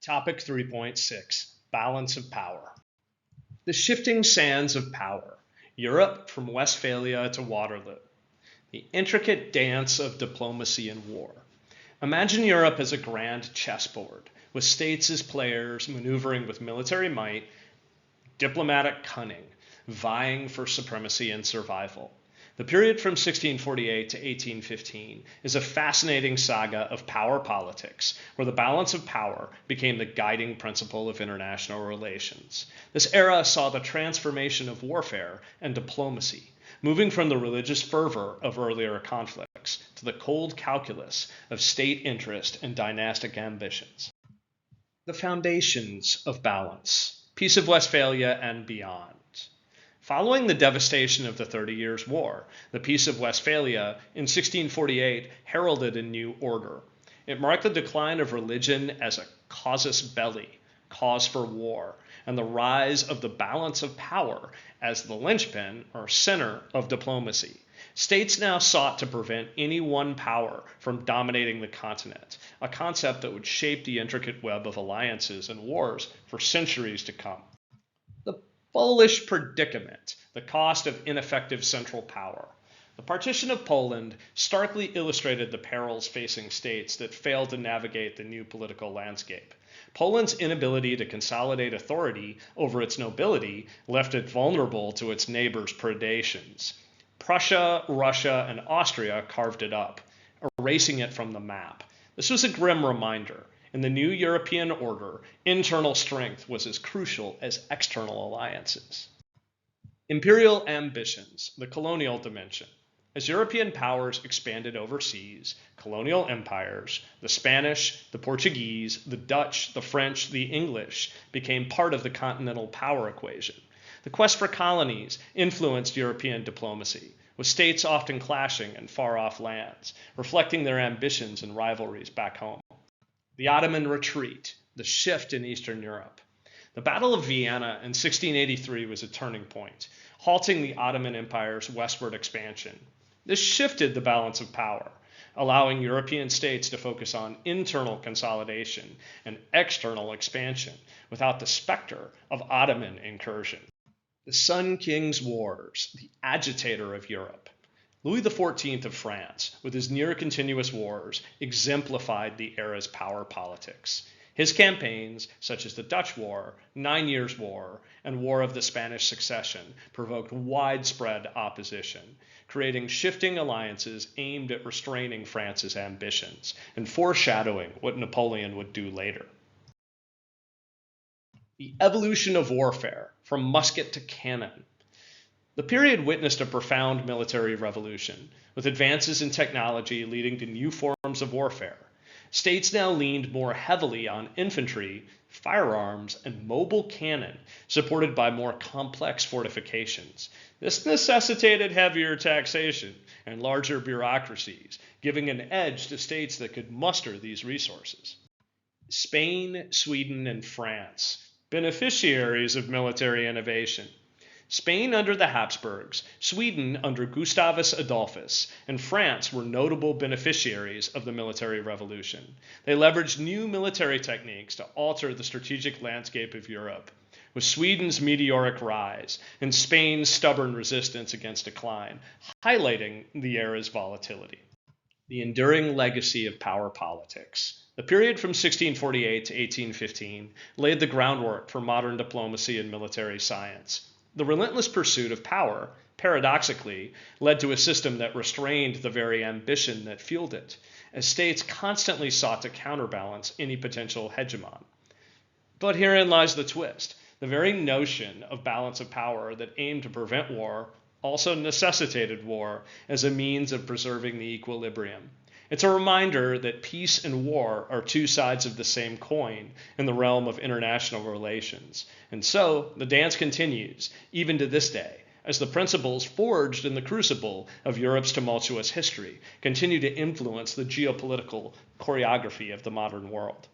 Topic 3.6, Balance of Power. The shifting sands of power, Europe from Westphalia to Waterloo. The intricate dance of diplomacy and war. Imagine Europe as a grand chessboard, with states as players maneuvering with military might, diplomatic cunning, vying for supremacy and survival. The period from 1648 to 1815 is a fascinating saga of power politics, where the balance of power became the guiding principle of international relations. This era saw the transformation of warfare and diplomacy, moving from the religious fervor of earlier conflicts to the cold calculus of state interest and dynastic ambitions. The foundations of balance, Peace of Westphalia and beyond. Following the devastation of the 30 Years' War, the Peace of Westphalia in 1648 heralded a new order. It marked the decline of religion as a casus belli, cause for war, and the rise of the balance of power as the linchpin or center of diplomacy. States now sought to prevent any one power from dominating the continent, a concept that would shape the intricate web of alliances and wars for centuries to come. The Polish predicament, the cost of ineffective central power. The partition of Poland starkly illustrated the perils facing states that failed to navigate the new political landscape. Poland's inability to consolidate authority over its nobility left it vulnerable to its neighbors' predations. Prussia, Russia, and Austria carved it up, erasing it from the map. This was a grim reminder. In the new European order, internal strength was as crucial as external alliances. Imperial ambitions, the colonial dimension. As European powers expanded overseas, colonial empires, the Spanish, the Portuguese, the Dutch, the French, the English, became part of the continental power equation. The quest for colonies influenced European diplomacy, with states often clashing in far-off lands, reflecting their ambitions and rivalries back home. The Ottoman retreat, the shift in Eastern Europe. The Battle of Vienna in 1683 was a turning point, halting the Ottoman Empire's westward expansion. This shifted the balance of power, allowing European states to focus on internal consolidation and external expansion without the specter of Ottoman incursion. The Sun King's Wars, the agitator of Europe. Louis XIV of France, with his near-continuous wars, exemplified the era's power politics. His campaigns, such as the Dutch War, 9 Years' War, and War of the Spanish Succession, provoked widespread opposition, creating shifting alliances aimed at restraining France's ambitions and foreshadowing what Napoleon would do later. The evolution of warfare, from musket to cannon. The period witnessed a profound military revolution, with advances in technology leading to new forms of warfare. States now leaned more heavily on infantry, firearms, and mobile cannon, supported by more complex fortifications. This necessitated heavier taxation and larger bureaucracies, giving an edge to states that could muster these resources. Spain, Sweden, and France, beneficiaries of military innovation. Spain under the Habsburgs, Sweden under Gustavus Adolphus, and France were notable beneficiaries of the military revolution. They leveraged new military techniques to alter the strategic landscape of Europe, with Sweden's meteoric rise and Spain's stubborn resistance against decline, highlighting the era's volatility. The enduring legacy of power politics. The period from 1648 to 1815 laid the groundwork for modern diplomacy and military science. The relentless pursuit of power, paradoxically, led to a system that restrained the very ambition that fueled it, as states constantly sought to counterbalance any potential hegemon. But herein lies the twist. The very notion of balance of power that aimed to prevent war also necessitated war as a means of preserving the equilibrium. It's a reminder that peace and war are two sides of the same coin in the realm of international relations. And so the dance continues, even to this day, as the principles forged in the crucible of Europe's tumultuous history continue to influence the geopolitical choreography of the modern world.